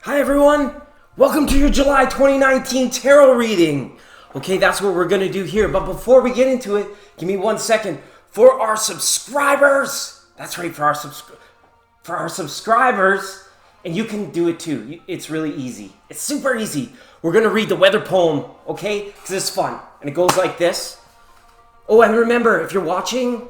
Hi everyone, welcome to your July 2019 tarot reading. Okay, that's what we're gonna do here, but before we get into it, give me 1 second. For our subscribers, that's right, for our subscribers, and you can do it too. It's really easy. It's super easy. We're gonna read the weather poem, okay? Because it's fun, and it goes like this. Oh, and remember, if you're watching,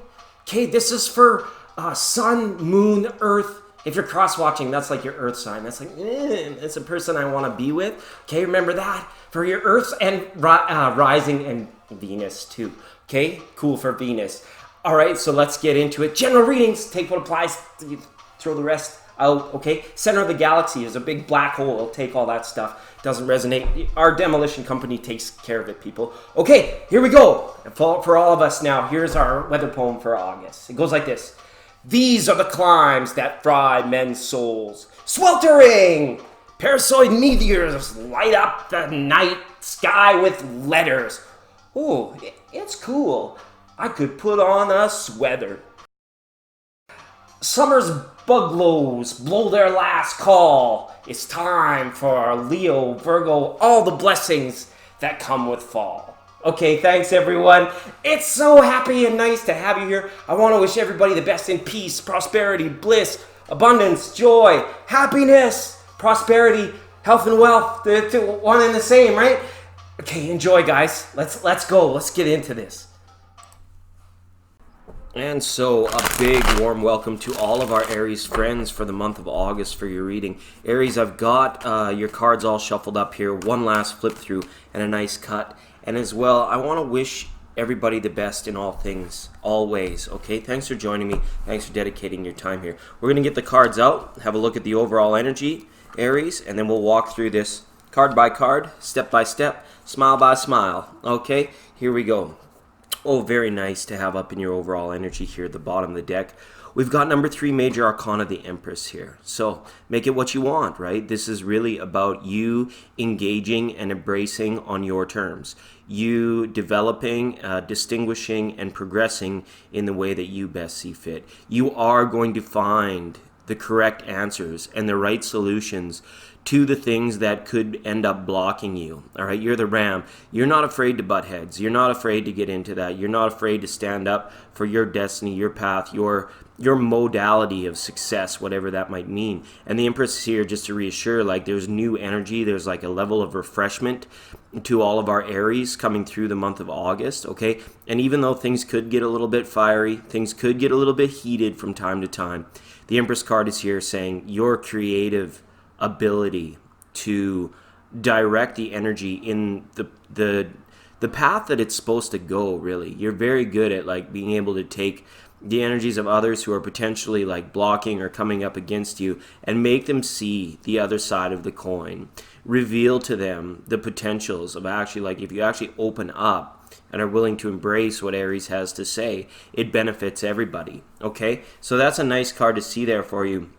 okay, this is for sun, moon, earth. If you're cross-watching, that's like your earth sign. That's like, it's a person I want to be with. Okay, remember that. For your earth and rising and Venus too. Okay, cool for Venus. All right, so let's get into it. General readings, take what applies. You throw the rest out, okay? Center of the galaxy is a big black hole. It'll take all that stuff. Doesn't resonate. Our demolition company takes care of it, people. Okay, here we go. For all of us now, here's our weather poem for August. It goes like this. These are the climes that fry men's souls. Sweltering! Parasitoid meteors light up the night sky with letters. Ooh, it's cool. I could put on a sweater. Summer's buglows blow their last call. It's time for Leo, Virgo, all the blessings that come with fall. Okay, thanks everyone. It's so happy and nice to have you here. I want to wish everybody the best in peace, prosperity, bliss, abundance, joy, happiness, prosperity, health and wealth. They're one and the same, right? Okay, enjoy guys. Let's go. Let's get into this. And so a big warm welcome to all of our Aries friends for the month of August for your reading. Aries, I've got your cards all shuffled up here. One last flip through and a nice cut. And as well, I want to wish everybody the best in all things, always, okay? Thanks for joining me. Thanks for dedicating your time here. We're going to get the cards out, have a look at the overall energy, Aries, and then we'll walk through this card by card, step by step, smile by smile, okay? Here we go. Oh, very nice to have up in your overall energy here at the bottom of the deck. We've got number 3 major arcana, the Empress here. So make it what you want, right? This is really about you engaging and embracing on your terms. You developing, distinguishing, and progressing in the way that you best see fit. You are going to find the correct answers and the right solutions to the things that could end up blocking you. All right, you're the ram. You're not afraid to butt heads. You're not afraid to get into that. You're not afraid to stand up for your destiny, your path, your modality of success, whatever that might mean. And the Empress is here just to reassure, like there's new energy, there's like a level of refreshment to all of our Aries coming through the month of August, okay? And even though things could get a little bit fiery, things could get a little bit heated from time to time, the Empress card is here saying your creative ability to direct the energy in the path that it's supposed to go, really. You're very good at like being able to take the energies of others who are potentially like blocking or coming up against you and make them see the other side of the coin. Reveal to them the potentials of actually, like if you actually open up and are willing to embrace what Aries has to say, it benefits everybody, okay? So that's a nice card to see there for you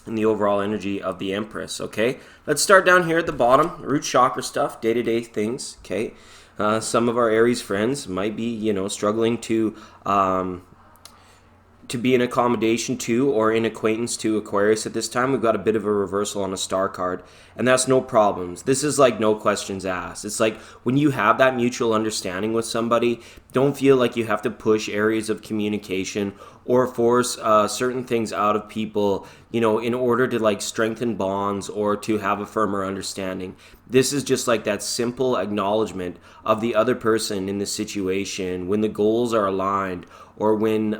in the overall energy of the Empress, okay? Let's start down here at the bottom, root chakra stuff, day-to-day things, okay? Some of our Aries friends might be, struggling to be an accommodation to or in acquaintance to Aquarius at this time. We've got a bit of a reversal on a star card, and that's no problems. This is like no questions asked. It's like when you have that mutual understanding with somebody, don't feel like you have to push areas of communication or force certain things out of people, in order to like strengthen bonds or to have a firmer understanding. This is just like that simple acknowledgement of the other person in the situation when the goals are aligned or when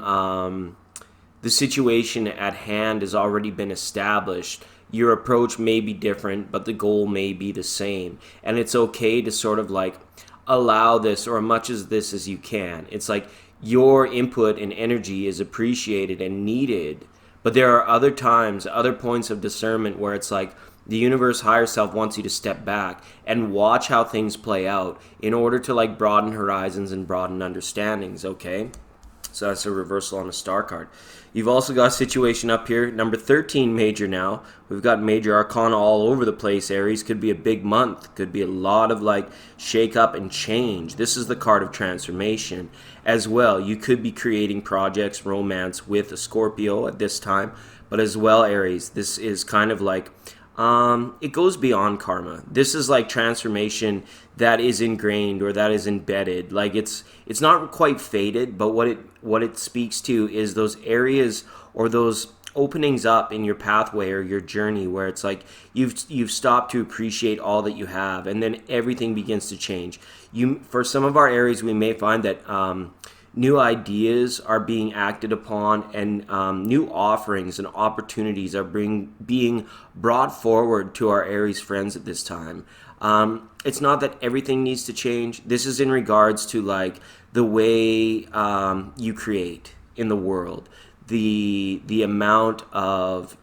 the situation at hand has already been established. Your approach may be different, but the goal may be the same. And it's okay to sort of like allow this or as much as this as you can. It's like your input and energy is appreciated and needed, but there are other times, other points of discernment where it's like the universe higher self wants you to step back and watch how things play out in order to like broaden horizons and broaden understandings, okay? So that's a reversal on the star card. You've also got a situation up here, number 13 major now. We've got major arcana all over the place, Aries. Could be a big month. Could be a lot of like shake up and change. This is the card of transformation as well. You could be creating projects, romance with a Scorpio at this time. But as well, Aries, this is kind of like it goes beyond karma. This is like transformation that is ingrained or that is embedded. Like it's not quite faded, but what it speaks to is those areas or those openings up in your pathway or your journey where it's like you've stopped to appreciate all that you have, and then everything begins to change. For some of our areas, we may find that new ideas are being acted upon, and new offerings and opportunities are being brought forward to our Aries friends at this time. It's not that everything needs to change. This is in regards to like the way you create in the world, the amount of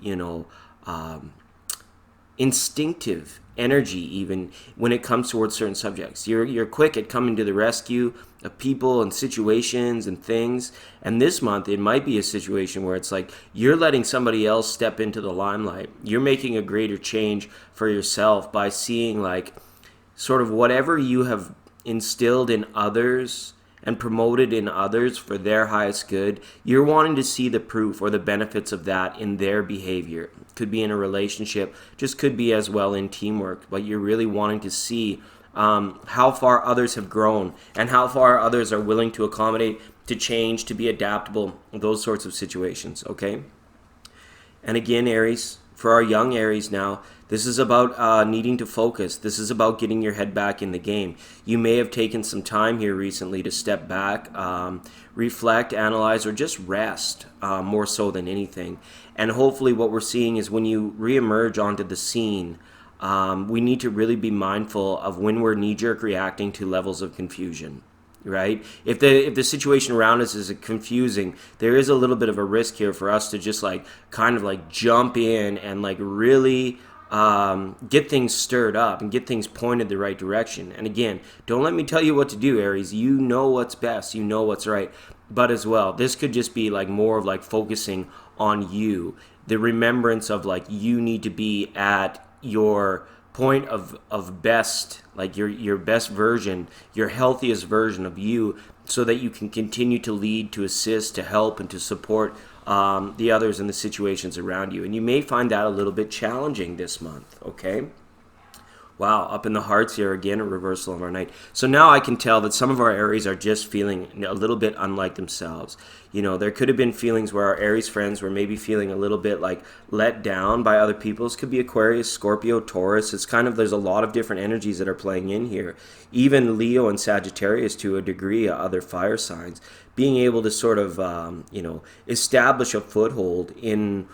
instinctive energy, even when it comes towards certain subjects. You're quick at coming to the rescue of people and situations and things. And this month, it might be a situation where it's like you're letting somebody else step into the limelight. You're making a greater change for yourself by seeing like sort of whatever you have instilled in others and promoted in others for their highest good. You're wanting to see the proof or the benefits of that in their behavior. Could be in a relationship, just could be as well in teamwork, but you're really wanting to see how far others have grown and how far others are willing to accommodate, to change, to be adaptable, those sorts of situations, okay? And again, Aries, for our young Aries now, this is about needing to focus. This is about getting your head back in the game. You may have taken some time here recently to step back, reflect, analyze, or just rest more so than anything. And hopefully what we're seeing is when you reemerge onto the scene, we need to really be mindful of when we're knee-jerk reacting to levels of confusion. Right? If the situation around us is confusing, there is a little bit of a risk here for us to just like kind of like jump in and like really get things stirred up and get things pointed the right direction. And again, don't let me tell you what to do, Aries. You know what's best. You know what's right. But as well, this could just be like more of like focusing on you. The remembrance of like you need to be at your point of best, like your best version, your healthiest version of you, so that you can continue to lead, to assist, to help, and to support the others in the situations around you. And you may find that a little bit challenging this month, okay? Wow, up in the hearts here again, a reversal of our night. So now I can tell that some of our Aries are just feeling a little bit unlike themselves. You know, there could have been feelings where our Aries friends were maybe feeling a little bit like let down by other people. This could be Aquarius, Scorpio, Taurus. It's kind of, there's a lot of different energies that are playing in here. Even Leo and Sagittarius to a degree, other fire signs. Being able to sort of, establish a foothold in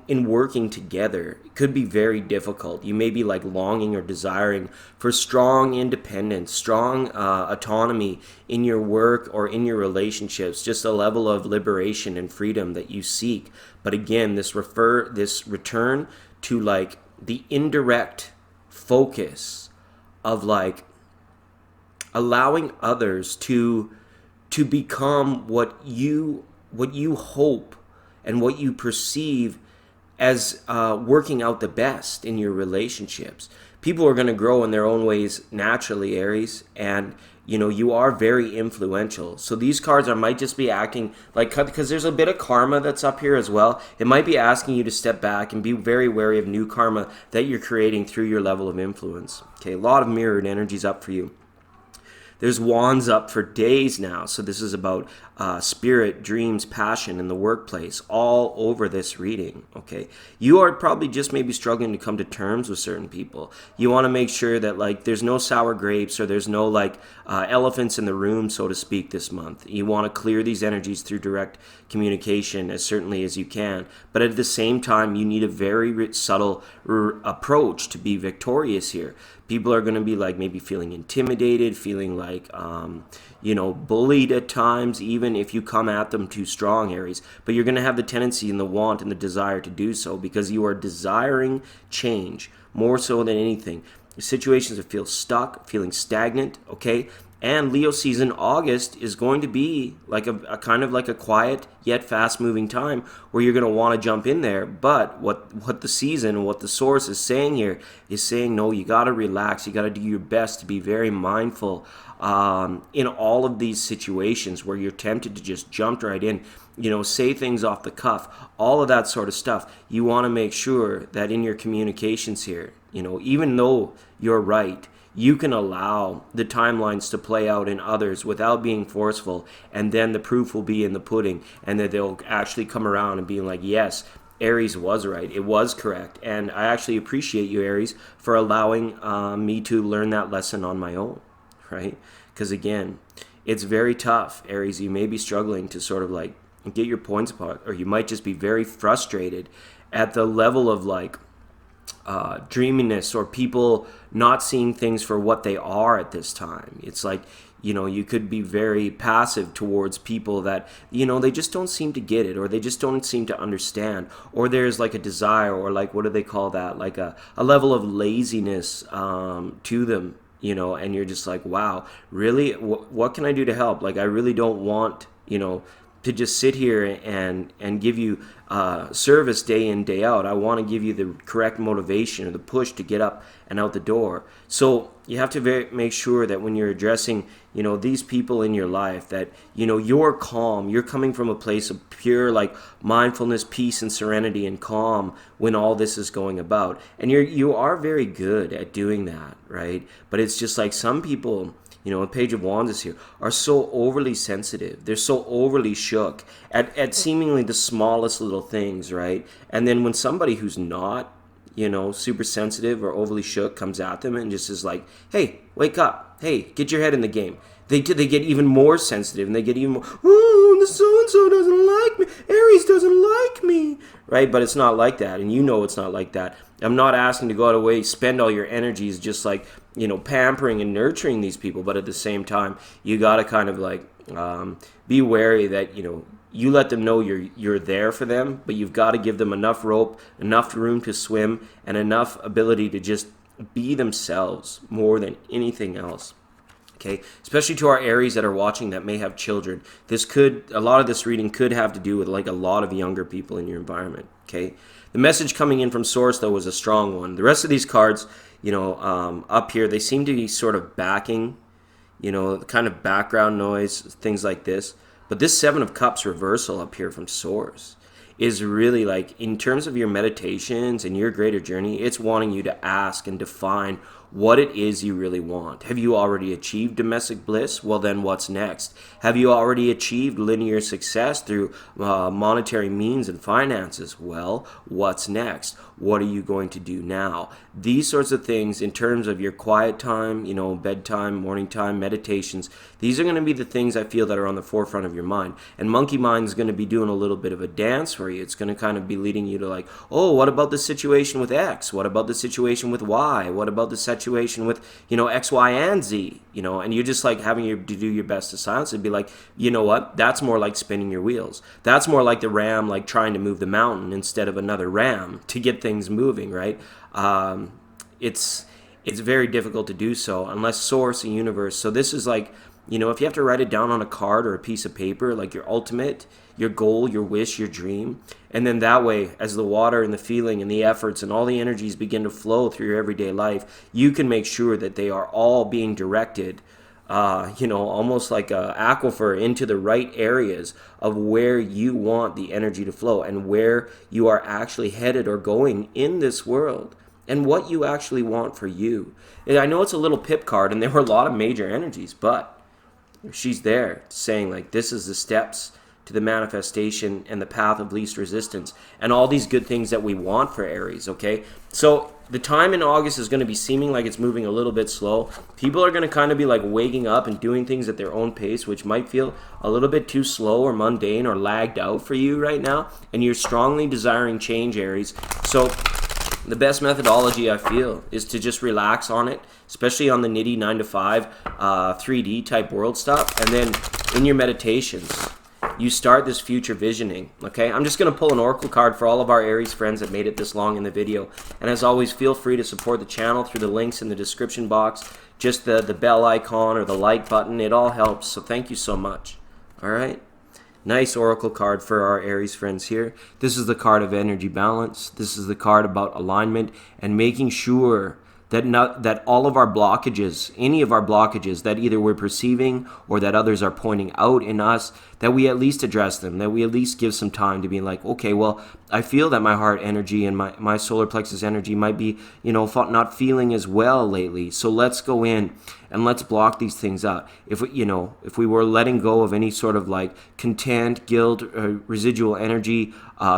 working together could be very difficult. You may be like longing or desiring for strong independence, strong autonomy in your work or in your relationships, just a level of liberation and freedom that you seek. But again, this return to like the indirect focus of like allowing others to become what you hope and what you perceive as working out the best in your relationships. People are going to grow in their own ways naturally, Aries, and you are very influential. So these cards might just be acting like, because there's a bit of karma that's up here as well. It might be asking you to step back and be very wary of new karma that you're creating through your level of influence. Okay, a lot of mirrored energies up for you. There's wands up for days now. So this is about spirit, dreams, passion in the workplace, all over this reading, okay? You are probably just maybe struggling to come to terms with certain people. You want to make sure that like there's no sour grapes or there's no like elephants in the room, so to speak, this month. You want to clear these energies through direct communication as certainly as you can. But at the same time, you need a very subtle approach to be victorious here. People are going to be like maybe feeling intimidated, feeling like, bullied at times, even if you come at them too strong, Aries. But you're going to have the tendency and the want and the desire to do so because you are desiring change more so than anything. Situations that feel stuck, feeling stagnant, okay? And Leo season, August, is going to be like a kind of like a quiet yet fast-moving time where you're going to want to jump in there. But what the season, what the source is saying here is saying, no, you got to relax. You got to do your best to be very mindful in all of these situations where you're tempted to just jump right in, say things off the cuff, all of that sort of stuff. You want to make sure that in your communications here, even though you're right, you can allow the timelines to play out in others without being forceful, and then the proof will be in the pudding, and that they'll actually come around and be like, yes, Aries was right. It was correct. And I actually appreciate you, Aries, for allowing me to learn that lesson on my own, right? Because again, it's very tough, Aries. You may be struggling to sort of like get your points apart, or you might just be very frustrated at the level of like dreaminess, or people not seeing things for what they are at this time. It's like, you could be very passive towards people that, they just don't seem to get it, or they just don't seem to understand, or there's like a desire, or like, what do they call that? Like a level of laziness to them, and you're just like, wow, really? What can I do to help? Like, I really don't want, to just sit here and give you service day in, day out. I want to give you the correct motivation or the push to get up and out the door. So you have to make sure that when you're addressing, these people in your life, that, you're calm. You're coming from a place of pure, like, mindfulness, peace, and serenity and calm when all this is going about. And you are very good at doing that, right? But it's just like some people, a Page of Wands is here, are so overly sensitive. They're so overly shook at seemingly the smallest little things, right? And then when somebody who's not, super sensitive or overly shook comes at them and just is like, hey, wake up. Hey, get your head in the game. They get even more sensitive, and they get even more, oh, the so-and-so doesn't like me. Aries doesn't like me, right? But it's not like that, and it's not like that. I'm not asking to go out of the way, spend all your energies just like, pampering and nurturing these people. But at the same time, you got to kind of like be wary that, you let them know you're there for them, but you've got to give them enough rope, enough room to swim, and enough ability to just be themselves more than anything else. Okay, especially to our Aries that are watching that may have children. A lot of this reading could have to do with like a lot of younger people in your environment. Okay, the message coming in from Source though was a strong one. The rest of these cards, up here, they seem to be sort of backing, kind of background noise, things like this. But this Seven of Cups reversal up here from Source is really like, in terms of your meditations and your greater journey, it's wanting you to ask and define what it is you really want. Have you already achieved domestic bliss? Well, then what's next? Have you already achieved linear success through monetary means and finances? Well, what's next? What are you going to do now? These sorts of things in terms of your quiet time, bedtime, morning time, meditations, these are going to be the things I feel that are on the forefront of your mind. And Monkey Mind is going to be doing a little bit of a dance for you. It's going to kind of be leading you to like, oh, what about the situation with X? What about the situation with Y? What about the situation with, X, Y, and Z? And you're just like having to do your best to silence it and be like, you know what? That's more like spinning your wheels. That's more like the ram, like trying to move the mountain instead of another ram to get things moving, right? It's very difficult to do so unless Source and Universe. So this is like, if you have to write it down on a card or a piece of paper, like your ultimate, your goal, your wish, your dream, and then that way, as the water and the feeling and the efforts and all the energies begin to flow through your everyday life, you can make sure that they are all being directed, almost like a aquifer into the right areas of where you want the energy to flow and where you are actually headed or going in this world and what you actually want for you. And I know it's a little pip card and there were a lot of major energies, but she's there saying like, this is the steps to the manifestation and the path of least resistance and all these good things that we want for Aries, okay? So the time in August is going to be seeming like it's moving a little bit slow. People are going to kind of be like waking up and doing things at their own pace, which might feel a little bit too slow or mundane or lagged out for you right now, and you're strongly desiring change, Aries. So the best methodology I feel is to just relax on it, especially on the nitty 9 to 5 3D type world stuff, and then in your meditations you start this future visioning, okay? I'm just going to pull an oracle card for all of our Aries friends that made it this long in the video. And as always, feel free to support the channel through the links in the description box. just the bell icon or the like button. It all helps. So thank you so much. All right. Nice oracle card for our Aries friends here. This is the card of energy balance. This is the card about alignment and making sure that all of our blockages, any of our blockages that either we're perceiving or that others are pointing out in us, that we at least address them, that we at least give some time to be like, okay, well, I feel that my heart energy and my solar plexus energy might be, not feeling as well lately. So let's go in and let's block these things out. If we were letting go of any sort of like content, guilt, residual energy,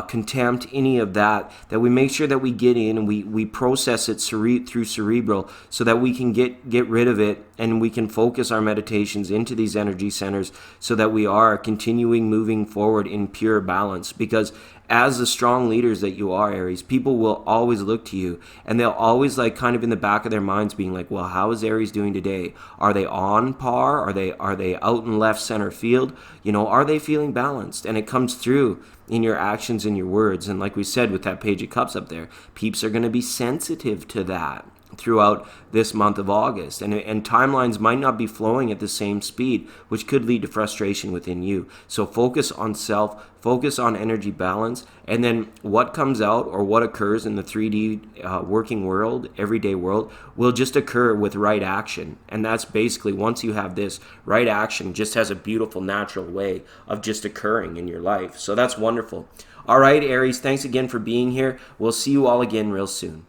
contempt, any of that we make sure that we get in and we process it through cerebral so that we can get rid of it, and we can focus our meditations into these energy centers so that we are continuing moving forward in pure balance. Because as the strong leaders that you are, Aries, people will always look to you, and they'll always like kind of in the back of their minds being like, well, how is Aries doing today? Are they on par? Are they out in left center field? Are they feeling balanced? And it comes through in your actions and your words. And like we said with that Page of Cups up there, peeps are going to be sensitive to that throughout this month of August, and timelines might not be flowing at the same speed, which could lead to frustration within you. So focus on self, focus on energy balance, and then what comes out or what occurs in the 3D working world, everyday world, will just occur with right action. And that's basically, once you have this, right action just has a beautiful natural way of just occurring in your life. So that's wonderful. All right, Aries, thanks again for being here. We'll see you all again real soon.